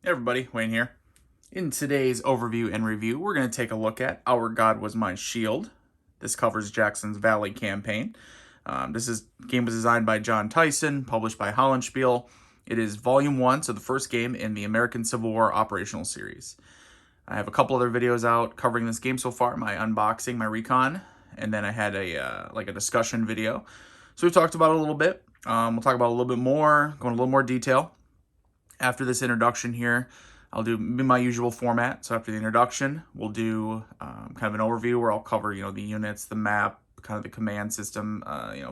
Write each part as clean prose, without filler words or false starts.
Hey everybody, Wayne here. In today's overview and review, we're going to take a look at Our God Was My Shield. This covers Jackson's Valley campaign. This game was designed by John Theissen, published by Hollandspiele. It is Volume 1, so the first game in the American Civil War operational series. I have a couple other videos out covering this game so far, my unboxing, my recon, and then I had a discussion video. So we've talked about it a little bit. We'll talk about it a little bit more, go into a little more detail. After this introduction here, I'll do my usual format. So after the introduction, we'll do kind of an overview where I'll cover, the units, the map, kind of the command system,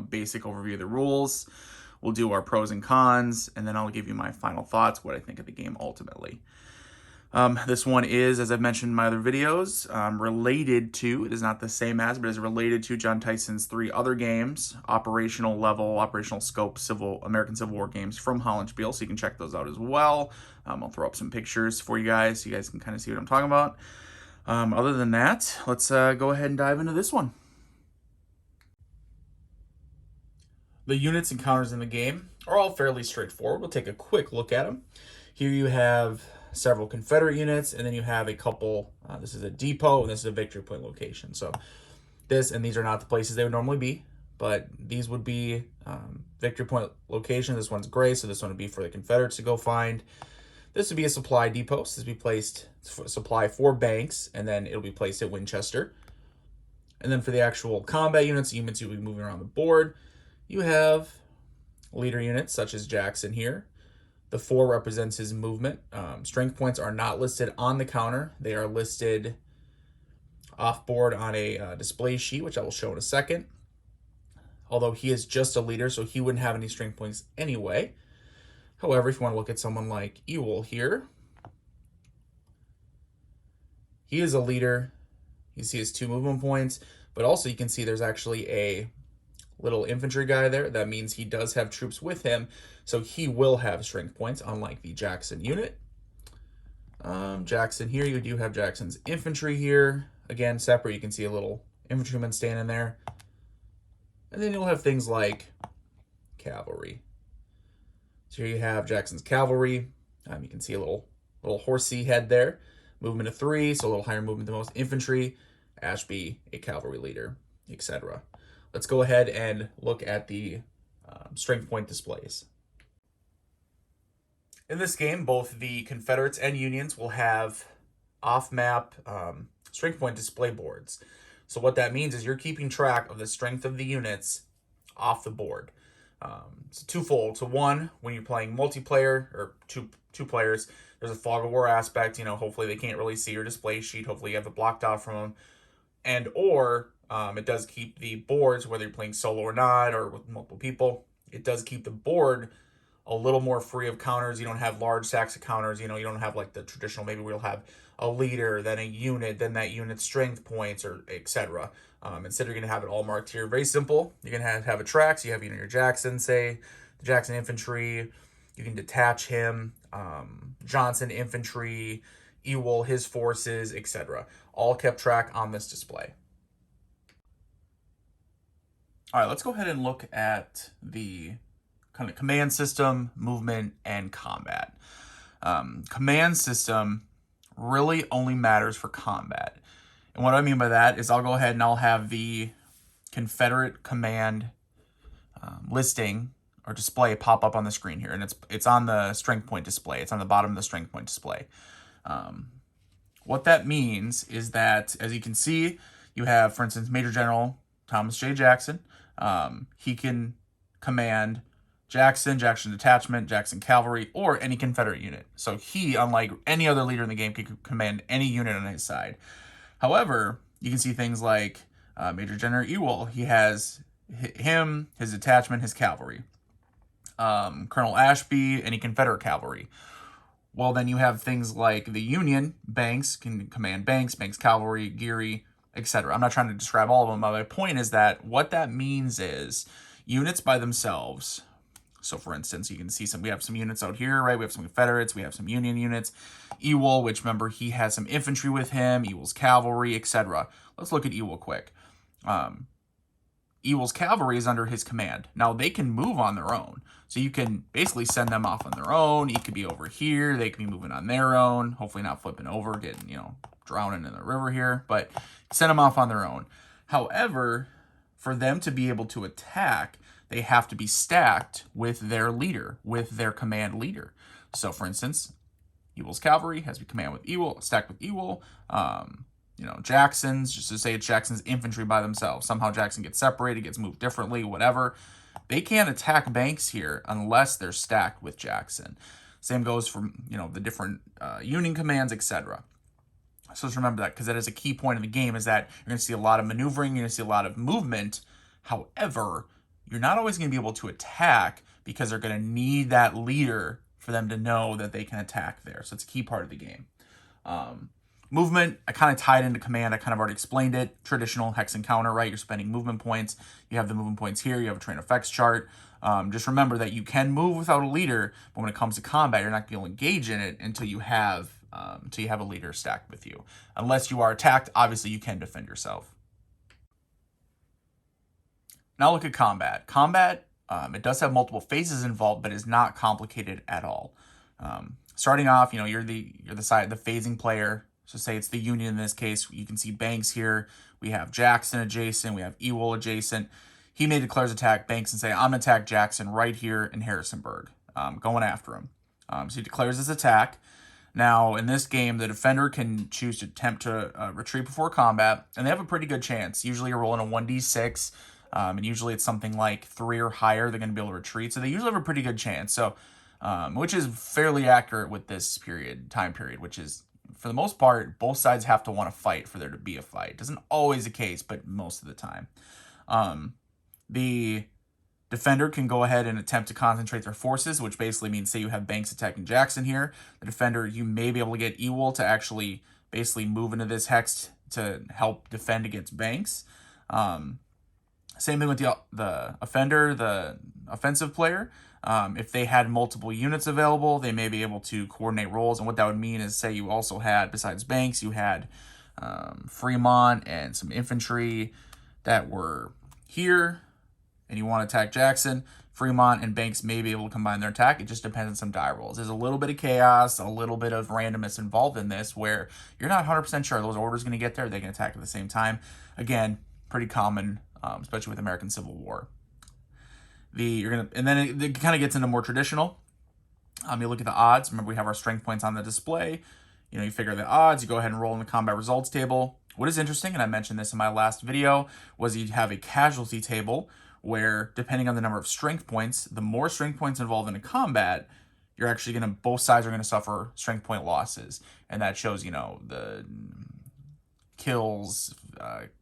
basic overview of the rules. We'll do our pros and cons, and then I'll give you my final thoughts, what I think of the game ultimately. This one is, as I've mentioned in my other videos, related to, it is not the same as, but is related to John Theissen's 3 other games, operational level, operational scope, American Civil War games from Hollandspiele, so you can check those out as well. I'll throw up some pictures for you guys, so you guys can kind of see what I'm talking about. Other than that, let's go ahead and dive into this one. The units and counters in the game are all fairly straightforward. We'll take a quick look at them. Here you have several Confederate units, and then you have a couple, this is a depot, and this is a victory point location. So this and these are not the places they would normally be, but these would be victory point locations. This one's gray, so this one would be for the Confederates to go find. This would be a supply depot. So this would be placed for supply for Banks, and then it'll be placed at Winchester. And then for the actual combat units you'll be moving around the board, you have leader units such as Jackson here. The 4 represents his movement. Strength points are not listed on the counter. They are listed off board on a display sheet, which I will show in a second. Although he is just a leader, so he wouldn't have any strength points anyway. However, if you want to look at someone like Ewell here, he is a leader. You see his 2 movement points, but also you can see there's actually a little infantry guy there. That means he does have troops with him, so he will have strength points, unlike the Jackson unit. Jackson here, you do have Jackson's infantry here. Again, separate, you can see a little infantryman standing there. And then you'll have things like cavalry. So here you have Jackson's cavalry. You can see a little horsey head there. Movement of 3, so a little higher movement than most infantry. Ashby, a cavalry leader, etc. Let's go ahead and look at the strength point displays. In this game, both the Confederates and Unions will have off-map strength point display boards. So what that means is you're keeping track of the strength of the units off the board. It's twofold. So one, when you're playing multiplayer or two players, there's a fog of war aspect. Hopefully they can't really see your display sheet. Hopefully you have it blocked off from them. And or it does keep the boards, whether you're playing solo or not, or with multiple people, it does keep the board a little more free of counters. You don't have large stacks of counters. You don't have like the traditional, maybe we'll have a leader, then a unit, then that unit's strength points, or etc. Instead, you're going to have it all marked here. Very simple. You're going to have a track. So you have your Jackson, say, the Jackson infantry. You can detach him. Johnson infantry, Ewell, his forces, etc. All kept track on this display. All right, let's go ahead and look at the kind of command system, movement, and combat. Command system really only matters for combat. And what I mean by that is I'll go ahead and I'll have the Confederate command listing or display pop up on the screen here. And it's on the strength point display. It's on the bottom of the strength point display. What that means is that, as you can see, you have, for instance, Major General Thomas J. Jackson. He can command Jackson Detachment, Jackson Cavalry, or any Confederate unit. So he, unlike any other leader in the game, can command any unit on his side. However, you can see things like Major General Ewell. He has him, his detachment, his cavalry. Colonel Ashby, any Confederate cavalry. Well, then you have things like the Union, Banks can command Banks Cavalry, Geary, etc. I'm not trying to describe all of them, but my point is that what that means is units by themselves. So for instance, you can see we have some units out here, right? We have some Confederates, we have some Union units. Ewell, which remember, he has some infantry with him, Ewell's cavalry, etc. Let's look at Ewell quick. Ewell's cavalry is under his command. Now, they can move on their own. So you can basically send them off on their own. He could be over here. They could be moving on their own. Hopefully not flipping over, getting, drowning in the river here. But send them off on their own. However, for them to be able to attack, they have to be stacked with their leader, with their command leader. So, for instance, Ewell's cavalry has to be command with Ewell, stacked with Ewell. Jackson's, just to say it's Jackson's infantry by themselves. Somehow Jackson gets separated, gets moved differently, whatever. They can't attack Banks here unless they're stacked with Jackson. Same goes for, the different Union commands, etc. So just remember that, because that is a key point in the game, is that you're going to see a lot of maneuvering, you're going to see a lot of movement. However, you're not always going to be able to attack because they're going to need that leader for them to know that they can attack there. So it's a key part of the game. Movement, I kind of tied into command. I kind of already explained it. Traditional hex encounter, right? You're spending movement points. You have the movement points here. You have a train effects chart. Just remember that you can move without a leader, but when it comes to combat, you're not going to be able to engage in it until you have a leader stacked with you. Unless you are attacked, obviously you can defend yourself. Now look at combat. Combat, it does have multiple phases involved, but is not complicated at all. Starting off, you're the phasing player. So say it's the Union in this case. You can see Banks here. We have Jackson adjacent. We have Ewell adjacent. He may declare his attack Banks and say, I'm going to attack Jackson right here in Harrisonburg. Going after him. So he declares his attack. Now, in this game, the defender can choose to attempt to retreat before combat, and they have a pretty good chance. Usually you're rolling a 1d6, and usually it's something like 3 or higher. They're going to be able to retreat, so they usually have a pretty good chance. So, which is fairly accurate with this time period, which is, for the most part, both sides have to want to fight for there to be a fight. It isn't always the case, but most of the time. The defender can go ahead and attempt to concentrate their forces, which basically means, say you have Banks attacking Jackson here. The defender, you may be able to get Ewell to actually basically move into this hex to help defend against Banks. Same thing with the offender, the offensive player. If they had multiple units available, they may be able to coordinate roles. And what that would mean is, say you also had, besides Banks, you had Fremont and some infantry that were here, and you want to attack Jackson. Fremont and Banks may be able to combine their attack. It just depends on some die rolls. There's a little bit of chaos, a little bit of randomness involved in this, where you're not 100% sure those orders going to get there. They can attack at the same time. Again, pretty common, especially with American Civil War. And then it kind of gets into more traditional. You look at the odds. Remember, we have our strength points on the display. You figure the odds. You go ahead and roll in the combat results table. What is interesting, and I mentioned this in my last video, was you have a casualty table where, depending on the number of strength points, the more strength points involved in a combat, you're actually both sides are going to suffer strength point losses. And that shows, the kills,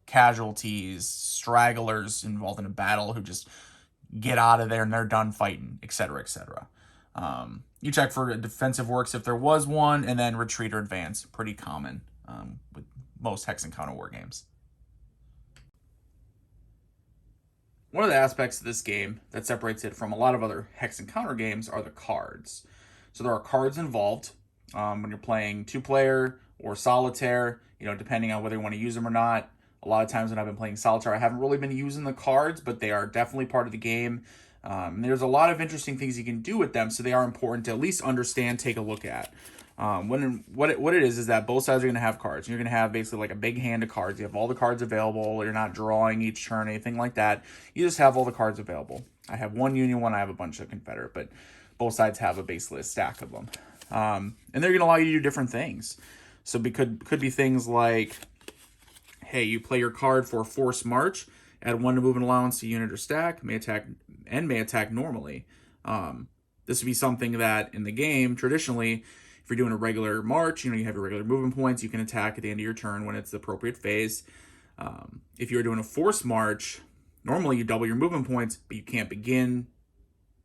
casualties, stragglers involved in a battle who just get out of there and they're done fighting, etc., etc. You check for defensive works if there was one, and then retreat or advance. Pretty common with most hex encounter war games. One of the aspects of this game that separates it from a lot of other hex encounter games are the cards. So there are cards involved when you're playing 2-player or solitaire, depending on whether you want to use them or not. A lot of times when I've been playing solitaire, I haven't really been using the cards, but they are definitely part of the game. There's a lot of interesting things you can do with them, so they are important to at least understand, take a look at. What it is that both sides are going to have cards. You're going to have basically like a big hand of cards. You have all the cards available. You're not drawing each turn, anything like that. You just have all the cards available. I have one Union one. I have a bunch of Confederate, but both sides have basically a stack of them. And they're going to allow you to do different things. So it could be things like, hey, you play your card for forced march, add 1 to movement allowance to unit or stack, may attack normally. This would be something that in the game, traditionally, if you're doing a regular march, you have your regular movement points, you can attack at the end of your turn when it's the appropriate phase. If you're doing a forced march, normally you double your movement points, but you can't begin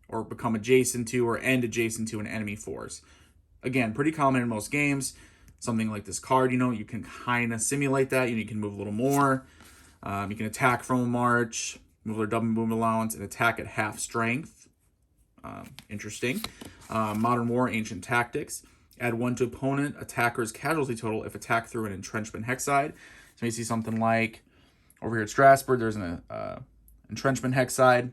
or become adjacent to or end adjacent to an enemy force. Again, pretty common in most games. Something like this card, you can kind of simulate that. You can move a little more. You can attack from a march, move their double movement allowance, and attack at half strength. Interesting. Modern War, Ancient Tactics. Add 1 to opponent attacker's casualty total if attacked through an entrenchment hex side. So you see something like over here at Strasbourg, there's an entrenchment hex side.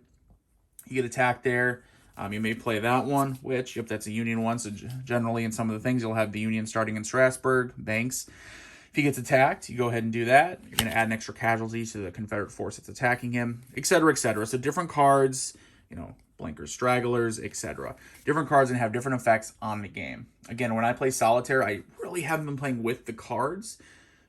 You get attacked there. You may play that one, which, yep, that's a Union one. So generally in some of the things, you'll have the Union starting in Strasbourg, Banks. If he gets attacked, you go ahead and do that. You're going to add an extra casualty to the Confederate force that's attacking him, etc., etc. So different cards, Blinkers, Stragglers, etc. Different cards and have different effects on the game. Again, when I play Solitaire, I really haven't been playing with the cards,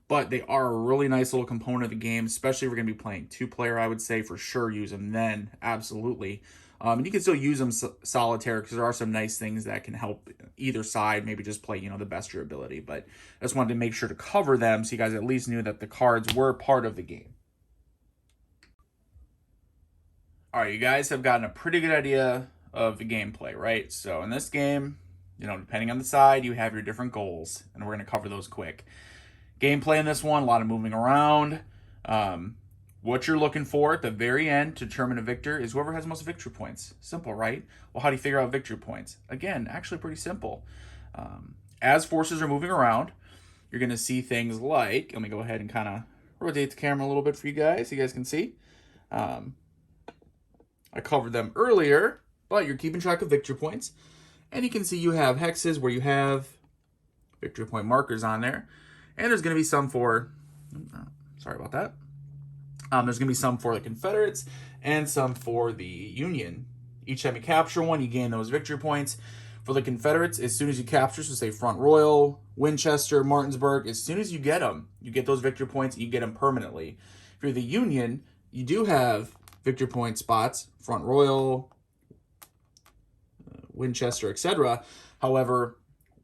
but they are a really nice little component of the game, especially if we're going to be playing two-player. I would say for sure use them then, absolutely. And you can still use them Solitaire because there are some nice things that can help either side, maybe just play, the best your ability. But I just wanted to make sure to cover them so you guys at least knew that the cards were part of the game. All right, you guys have gotten a pretty good idea of the gameplay, right? So in this game, depending on the side, you have your different goals, and we're going to cover those quick. Gameplay in this one, a lot of moving around. What you're looking for at the very end to determine a victor is whoever has the most victory points. Simple, right? Well, how do you figure out victory points? Again, actually pretty simple. As forces are moving around, you're going to see things like, let me go ahead and kind of rotate the camera a little bit for you guys so you guys can see. I covered them earlier, but you're keeping track of victory points. And you can see you have hexes where you have victory point markers on there. And there's going to be some for, sorry about that. There's going to be some for the Confederates and some for the Union. Each time you capture one, you gain those victory points. For the Confederates, as soon as you capture, so say Front Royal, Winchester, Martinsburg, as soon as you get them, you get those victory points and you get them permanently. If you're the Union, you do have victory point spots, Front Royal, Winchester, etc. However,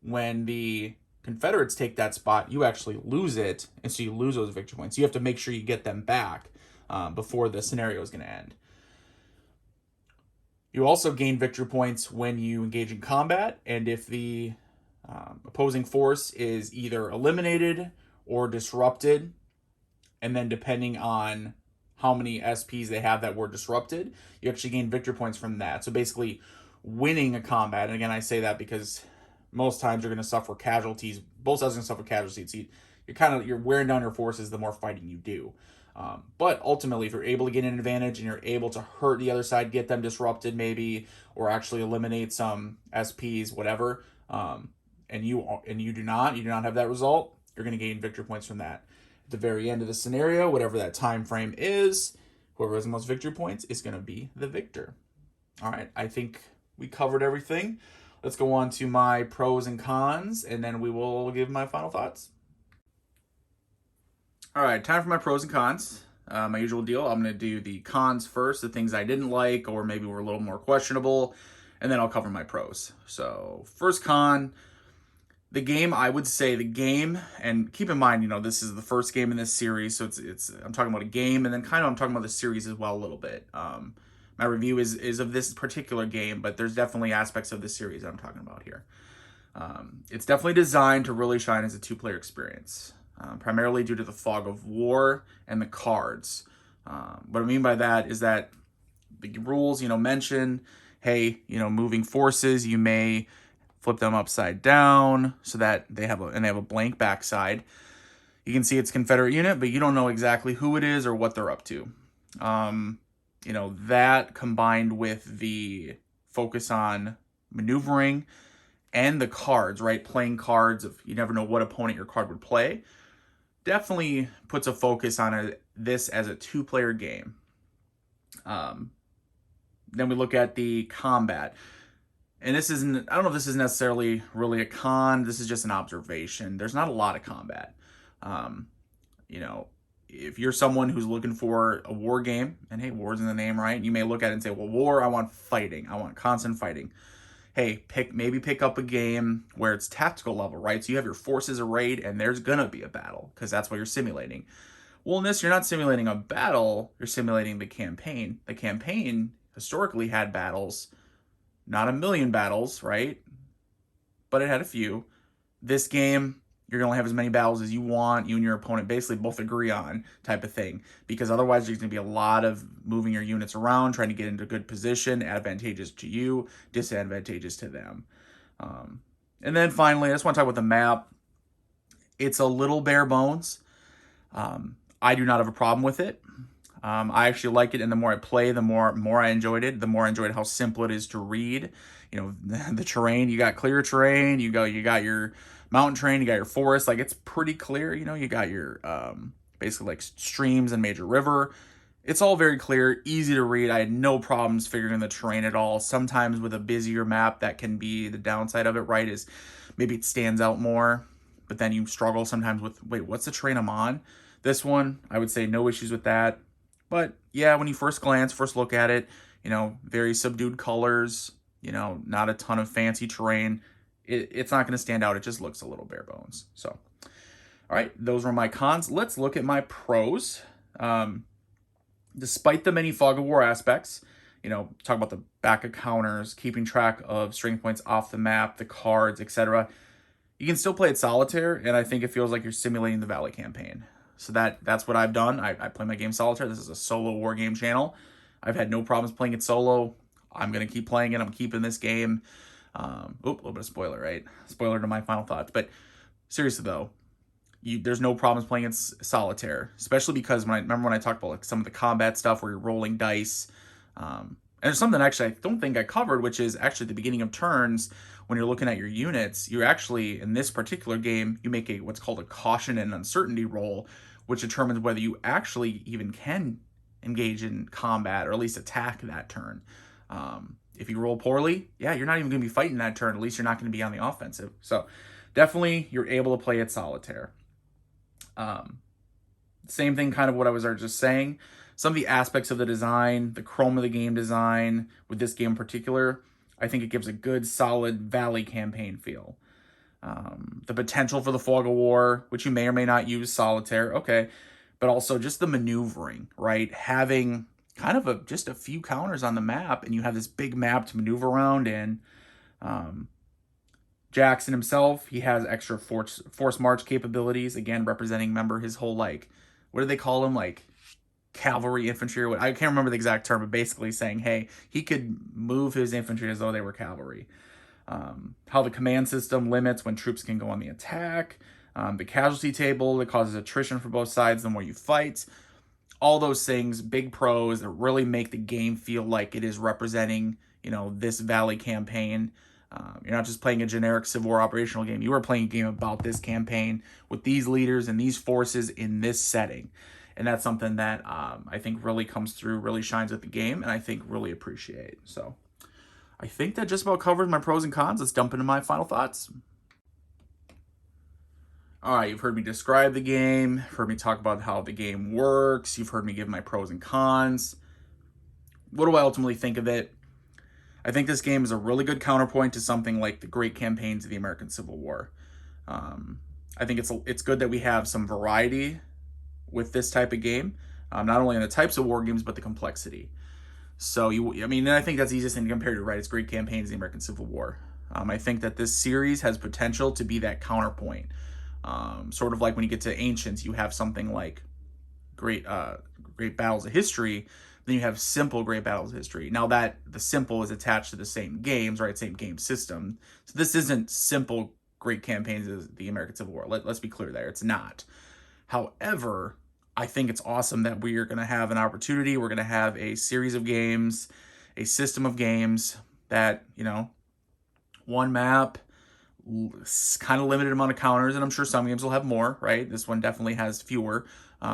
when the Confederates take that spot, you actually lose it, and so you lose those victory points. You have to make sure you get them back before the scenario is going to end. You also gain victory points when you engage in combat, and if the opposing force is either eliminated or disrupted, and then depending on how many SPs they have that were disrupted, you actually gain victory points from that. So basically, winning a combat, and again, I say that because most times you're going to suffer casualties. Both sides are going to suffer casualties. You're wearing down your forces the more fighting you do. But ultimately, if you're able to get an advantage and you're able to hurt the other side, get them disrupted maybe, or actually eliminate some SPs, whatever, and you do not have that result, you're going to gain victory points from that. At the very end of the scenario, whatever that time frame is, whoever has the most victory points is going to be the victor. All right, I think we covered everything. Let's go on to my pros and cons, and then we will give my final thoughts. All right, time for my pros and cons. My usual deal, I'm going to do the cons first, the things I didn't like or maybe were a little more questionable, and then I'll cover my pros. So first con, the game, I would say the game, and keep in mind, this is the first game in this series, so it's I'm talking about a game, and then kind of I'm talking about the series as well a little bit. My review is of this particular game, but there's definitely aspects of the series I'm talking about here. It's definitely designed to really shine as a two-player experience, primarily due to the fog of war and the cards. What I mean by that is that the rules, mention, hey, moving forces, you may flip them upside down so that they have a blank backside. You can see it's Confederate unit, but you don't know exactly who it is or what they're up to. That combined with the focus on maneuvering and the cards, right? Playing cards, if you never know what opponent your card would play, definitely puts a focus on this as a two-player game. Then we look at the combat. And I don't know if this is necessarily really a con. This is just an observation. There's not a lot of combat. If you're someone who's looking for a war game, and hey, war's in the name, right? You may look at it and say, well, war, I want fighting. I want constant fighting. Hey, pick up a game where it's tactical level, right? So you have your forces arrayed and there's going to be a battle because that's what you're simulating. Well, in this, you're not simulating a battle. You're simulating the campaign. The campaign historically had battles, not a million battles, right? But it had a few. This game, you're going to have as many battles as you want, you and your opponent basically both agree on type of thing. Because otherwise there's going to be a lot of moving your units around, trying to get into a good position, advantageous to you, disadvantageous to them. And then finally, I just want to talk about the map. It's a little bare bones. I do not have a problem with it. I actually like it, and the more I play, the more I enjoyed it. The more I enjoyed how simple it is to read. You know, the terrain. You got clear terrain. You got your mountain terrain. You got your forest. Like, it's pretty clear. You know, you got your basically like streams and major river. It's all very clear, easy to read. I had no problems figuring the terrain at all. Sometimes with a busier map, that can be the downside of it, right? Is maybe it stands out more, but then you struggle sometimes with, wait, what's the terrain I'm on? This one, I would say no issues with that. But yeah, when you first look at it, you know, very subdued colors, you know, not a ton of fancy terrain. It's not going to stand out. It just looks a little bare bones. So, all right, those were my cons. Let's look at my pros. Despite the many fog of war aspects, you know, talk about the back of counters, keeping track of strength points off the map, the cards, etc. You can still play it solitaire, and I think it feels like you're simulating the Valley campaign. So that's what I've done. I play my game solitaire. This is a solo war game channel. I've had no problems playing it solo. I'm going to keep playing it. I'm keeping this game. A little bit of spoiler, right? Spoiler to my final thoughts. But seriously, though, there's no problems playing it solitaire, especially because remember when I talked about like some of the combat stuff where you're rolling dice. And there's something actually I don't think I covered, which is actually at the beginning of turns when you're looking at your units, you actually, in this particular game, you make what's called a caution and uncertainty roll, which determines whether you actually even can engage in combat or at least attack that turn. If you roll poorly, yeah, you're not even going to be fighting that turn. At least you're not going to be on the offensive. So definitely you're able to play it solitaire. Same thing, kind of what I was just saying. Some of the aspects of the design, the chrome of the game design, with this game in particular, I think it gives a good, solid Valley campaign feel. The potential for the fog of war, which you may or may not use solitaire, okay, but also just the maneuvering, right? Having kind of just a few counters on the map, and you have this big map to maneuver around in. Jackson himself, he has extra force march capabilities, again, representing, remember, his whole, like, what do they call him, like, cavalry infantry, or what, I can't remember the exact term, but basically saying, hey, he could move his infantry as though they were cavalry. How the command system limits when troops can go on the attack, the casualty table that causes attrition for both sides the more you fight, all those things, big pros that really make the game feel like it is representing, you know, this Valley campaign. You're not just playing a generic Civil War operational game. You are playing a game about this campaign with these leaders and these forces in this setting. And that's something that I think really comes through, really shines with the game, and I think really appreciate. So I think that just about covers my pros and cons. Let's jump into my final thoughts. All right, you've heard me describe the game, heard me talk about how the game works, you've heard me give my pros and cons. What do I ultimately think of it? I think this game is a really good counterpoint to something like the great campaigns of the American Civil War. I think it's good that we have some variety with this type of game, not only in the types of war games, but the complexity. So, and I think that's the easiest thing to compare to, right? It's great campaigns of the American Civil War. I think that this series has potential to be that counterpoint. Sort of like when you get to Ancients, you have something like great battles of history, then you have simple great battles of history. Now that the simple is attached to the same games, right? Same game system. So this isn't simple great campaigns of the American Civil War. Let's be clear there. It's not. However, I think it's awesome that we are going to have an opportunity. We're going to have a series of games, a system of games that, you know, one map, kind of limited amount of counters, and I'm sure some games will have more, right? This one definitely has fewer.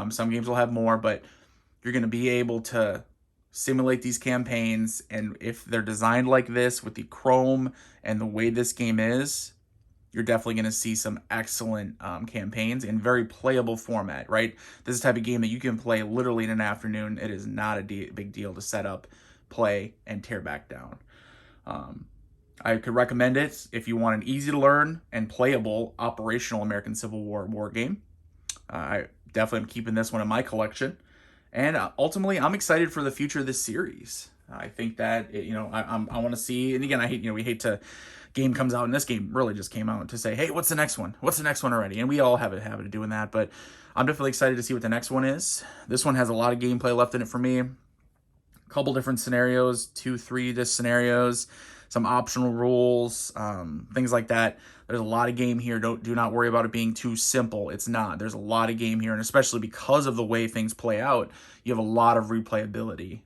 Some games will have more, but you're going to be able to simulate these campaigns, and if they're designed like this with the chrome and the way this game is, you're definitely going to see some excellent campaigns in very playable format, right? This is the type of game that you can play literally in an afternoon. It is not a big deal to set up, play, and tear back down. I could recommend it if you want an easy-to-learn and playable operational American Civil War game. I definitely am keeping this one in my collection. And ultimately, I'm excited for the future of this series. I think that, I want to see, and again, we hate to, game comes out, and this game really just came out to say, hey, what's the next one? What's the next one already? And we all have a habit of doing that, but I'm definitely excited to see what the next one is. This one has a lot of gameplay left in it for me. A couple different scenarios, 2-3 scenarios. some optional rules, things like that. There's a lot of game here. Do not worry about it being too simple. It's not. There's a lot of game here, and especially because of the way things play out, you have a lot of replayability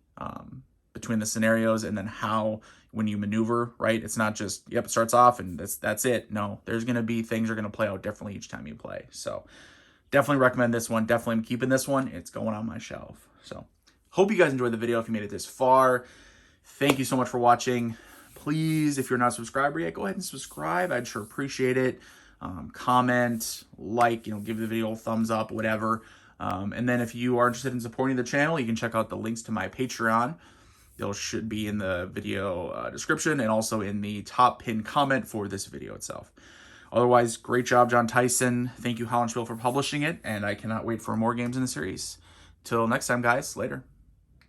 between the scenarios and then how when you maneuver, right? It's not just, yep, it starts off and that's it. No, there's going to be things are going to play out differently each time you play. So definitely recommend this one. Definitely I'm keeping this one. It's going on my shelf. So hope you guys enjoyed the video if you made it this far. Thank you so much for watching. Please, if you're not a subscriber yet, go ahead and subscribe. I'd sure appreciate it. Comment, like, give the video a thumbs up, whatever. And then if you are interested in supporting the channel, you can check out the links to my Patreon. Those should be in the video description and also in the top pinned comment for this video itself. Otherwise, great job, John Theissen. Thank you, Hollandspiele, for publishing it, and I cannot wait for more games in the series. Till next time, guys. Later.